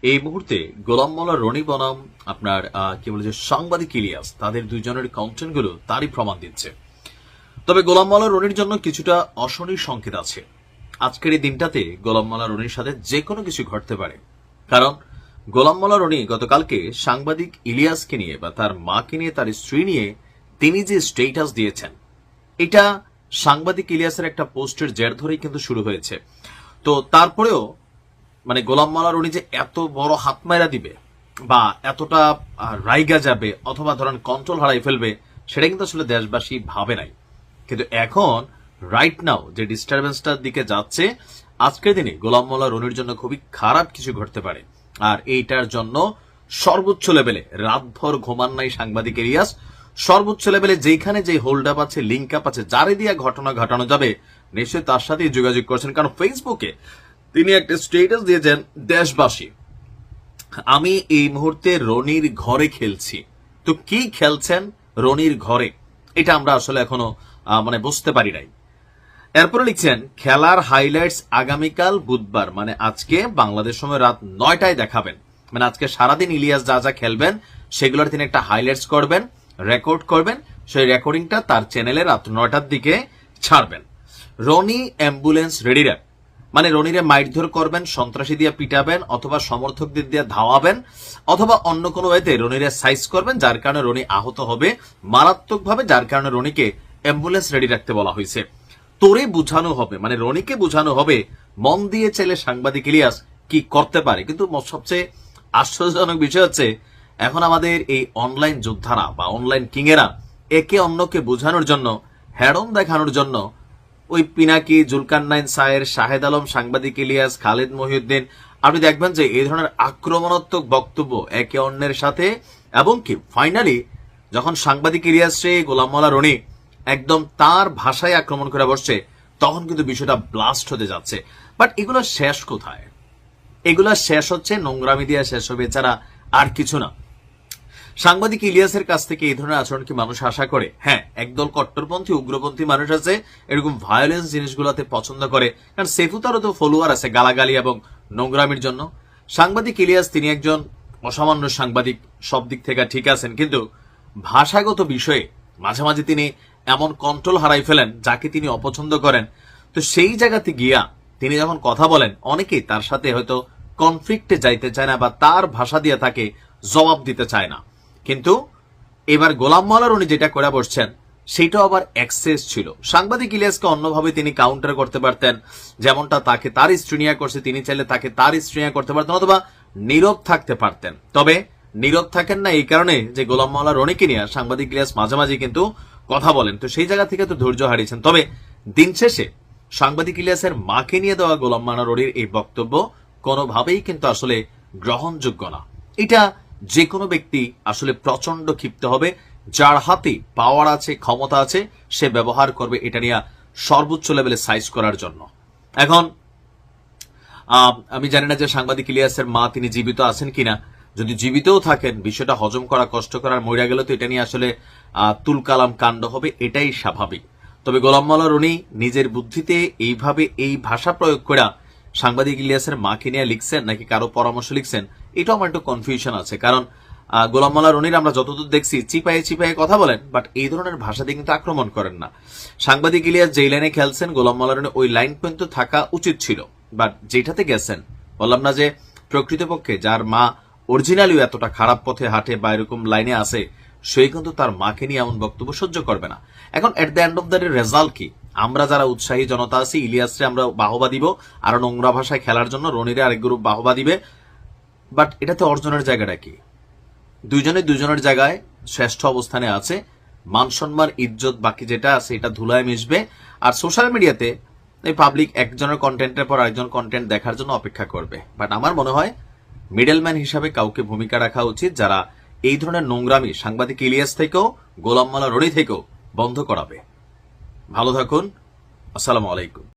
এই মুহূর্তে গোলাম মোল্লা রনি বনাম আপনার কি বলে যে সাংবাদিক ইলিয়াস, তাদের দুইজনের কন্টেন্ট গুলো তারই প্রমাণ দিচ্ছে। তবে গোলাম মোল্লা রনির জন্য কিছুটা অশনির সংকেত আছে। আজকের এই দিনটাতে গোলাম মোল্লা রনির সাথে যে কোনো কিছু ঘটতে পারে, কারণ গোলাম মোল্লা রনি গতকালকে সাংবাদিক ইলিয়াসকে নিয়ে বা তার মাকে নিয়ে, তার স্ত্রী নিয়ে তিনি যে স্টেটাস দিয়েছেন, এটা সাংবাদিক ইলিয়াসের একটা পোস্টের জের ধরেই কিন্তু শুরু হয়েছে। তো তারপরেও মানে গোলাম মোল্লা রনি যে এত বড় হাত মাইরা দিবে বা এতটা রাইগা যাবে অথবা ধরেন কন্ট্রোল হারাই ফেলবে, সেটা কিন্তু আসলে দেশবাসী ভাবে নাই। কিন্তু এখন রাইট নাও যে ডিস্টারবেন্সটার দিকে যাচ্ছে, আজকের দিনে গোলাম মোল্লা রনির জন্য খুবই খারাপ কিছু ঘটতে পারে। আর এইটার জন্য সর্বোচ্চ লেভেলে রাতভর ঘুমান নাই সাংবাদিক ইলিয়াস। সর্বোচ্চ লেভেলে যেখানে যে হোল্ড আপ আছে, লিঙ্ক আপ আছে, যারে দিয়া ঘটনা ঘটানো যাবে নিশ্চয়ই তার সাথেই যোগাযোগ করছেন। কারণ ফেসবুকে তিনি একটা স্ট্যাটাস দিয়েছেন, দেশবাসী আমি এই মুহূর্তে রনির ঘরে খেলছি। তো কি খেলছেন রনির ঘরে, এটা আমরা আসলে এখনো মানে বুঝতে পারি নাই। এরপরে লিখছেন, খেলার হাইলাইটস আগামীকাল বুধবার, মানে আজকে বাংলাদেশ সময় রাত 9টায় দেখাবেন। মানে আজকে সারাদিন ইলিয়াস যা যা খেলবেন সেগুলোর তিনি একটা হাইলাইটস করবেন, রেকর্ড করবেন, সেই রেকর্ডিংটা তার চ্যানেলে রাত 9টার দিকে ছাড়বেন। রনি অ্যাম্বুলেন্স রেডি রাখ, মানে রনিরে মারধর করবেন, সন্ত্রাসী দিয়ে পিটাবেন, অথবা সমর্থকদের দিয়ে ধাওয়াবেন, অথবা অন্য কোনো ওয়েতে রনিরে সাইজ করবেন, যার কারণে রনি আহত হবে মারাত্মকভাবে, যার কারণে রনিকে অ্যাম্বুলেন্স রেডি রাখতে বলা হয়েছে। তোরে বুঝানো হবে, মানে রনিকে বুঝানো হবে মন দিয়ে চাইলে সাংবাদিক ইলিয়াস কি করতে পারে। কিন্তু সবচেয়ে আশ্চর্যজনক বিষয় হচ্ছে, এখন আমাদের এই অনলাইন যোদ্ধারা বা অনলাইন কিংয়েরা একে অন্যকে বোঝানোর জন্য, হেডন দেখানোর জন্য ওই পিনাকি, জুলকারনাইন সায়ের, শাহেদ আলম, সাংবাদিক ইলিয়াস, খালেদ মহিউদ্দিন, আপনি দেখবেন যে এই ধরনের আক্রমণাত্মক বক্তব্য একে অন্যের সাথে, এবং কি ফাইনালি যখন সাংবাদিক ইলিয়াসে গোলাম মোল্লা রনি একদম তার ভাষায় আক্রমণ করে বসছে, তখন কিন্তু বিষয়টা ব্লাস্ট হতে যাচ্ছে। বাট এগুলো শেষ কোথায়? এগুলো শেষ হচ্ছে নোংরামি দিয়ে শেষ হবে, এছাড়া আর কিছু না। সাংবাদিক ইলিয়াসের কাছ থেকে এই ধরনের আচরণ কি মানুষ আশা করে? হ্যাঁ, একদল কট্টরপন্থী উগ্রপন্থী মানুষ আছে এরকম ভায়োলেন্স জিনিসগুলোতে পছন্দ করে, কারণ সেফুতারও তো ফলোয়ার আছে গালাগালি এবং নোংরামির জন্য। সাংবাদিক ইলিয়াস তিনি একজন অসামান্য সাংবাদিক, সব দিক থেকে ঠিক আছেন, কিন্তু ভাষাগত বিষয়ে মাঝে মাঝে তিনি এমন কন্ট্রোল হারাই ফেলেন যাকে তিনি অপছন্দ করেন। তো সেই জায়গাতে গিয়া তিনি যখন কথা বলেন, অনেকেই তার সাথে হয়তো কনফ্লিক্টে যাইতে চায় না বা তার ভাষা দিয়ে তাকে জবাব দিতে চায় না। কিন্তু এবার গোলাম মোল্লা রনি যেটা করে বসছেন সেটাও আবার এক্সেস ছিল। সাংবাদিক ইলিয়াসকে অন্যভাবে তিনি কাউন্টার করতে পারতেন, যেমনটা তাকে তার স্ত্রী নিয়ে করছে, তিনি চাইলে তাকে তার স্ত্রী নিয়ে করতে পারতেন, অথবা নীরব থাকতে পারতেন। তবে নীরব থাকেন না এই কারণে যে গোলাম মোল্লা রনিকে নিয়ে সাংবাদিক ইলিয়াস মাঝে মাঝে কিন্তু কথা বলেন, তো সেই জায়গা থেকে তো ধৈর্য হারিয়েছেন। তবে দিন শেষে সাংবাদিক ইলিয়াসের মাকে নিয়ে দেওয়া গোলাম মোল্লা রনির এই বক্তব্য কোনোভাবেই কিন্তু আসলে গ্রহণযোগ্য না। এটা যে কোনো ব্যক্তি আসলে প্রচন্ড ক্ষিপ্ত হবে, যার হাতে পাওয়ার আছে, ক্ষমতা আছে, সে ব্যবহার করবে এটা নিয়ে সর্বোচ্চ লেভেলে সাইজ করার জন্য। এখন আমি জানি না যে সাংবাদিক ইলিয়াসের মা তিনি জীবিত আছেন কিনা। যদি জীবিতও থাকেন, বিষয়টা হজম করা কষ্টকর, আর মরিয়া গেলে তো এটা নিয়ে আসলে তুলকালাম কাণ্ড হবে, এটাই স্বাভাবিক। তবে গোলাম মোল্লা রনি নিজের বুদ্ধিতে এইভাবে এই ভাষা প্রয়োগ করা সাংবাদিক ইলিয়াসের মাকে নিয়ে লিখছেন নাকি কারো পরামর্শ লিখছেন, এটাও আমার একটু কনফিউশন আছে। কারণ গোলাম মোল্লা রনির আমরা যতদূর দেখছি চিপায়ে চিপায়ে কথা বলেন, বাট এই ধরনের ভাষা দিয়ে কিন্তু আক্রমণ করেন না। সাংবাদিক ইলিয়াস যেই লাইনে খেলছেন গোলাম মোল্লা রনি ওই লাইন পর্যন্ত থাকা উচিত ছিল, বাট যেটাতে গেছেন, বললাম না যে প্রকৃতপক্ষে যার মা অরিজিনালিও এতটা খারাপ পথে হাঁটে বা এরকম লাইনে আসে, সে কিন্তু তার মাকে নিয়ে এমন বক্তব্য সহ্য করবে না। এখন at the end of the day result কি? আমরা যারা উৎসাহী জনতা আছি, ইলিয়াসরে আমরা বাহবা দিব, আর নোংরা ভাষায় খেলার জন্য রনিরে আরেক গ্রুপ বাহবা দিবে, বাট এটাতে অর্জনের জায়গাটা কি? দুইজনের জায়গায় শ্রেষ্ঠ অবস্থানে আছে, মান সম্মান ইজ্জত বাকি যেটা আছে এটা ধুলায় মিশবে। আর সোশ্যাল মিডিয়াতে এই পাবলিক একজনের কন্টেন্টের পর আরেকজন কন্টেন্ট দেখার জন্য অপেক্ষা করবে। বাট আমার মনে হয় মিডলম্যান হিসাবে কাউকে ভূমিকা রাখা উচিত, যারা এই ধরনের নোংরামি সাংবাদিক ইলিয়াস থেকেও, গোলাম মোল্লা রনি থেকেও বন্ধ করাবে। ভালো থাকুন, আসসালামু আলাইকুম।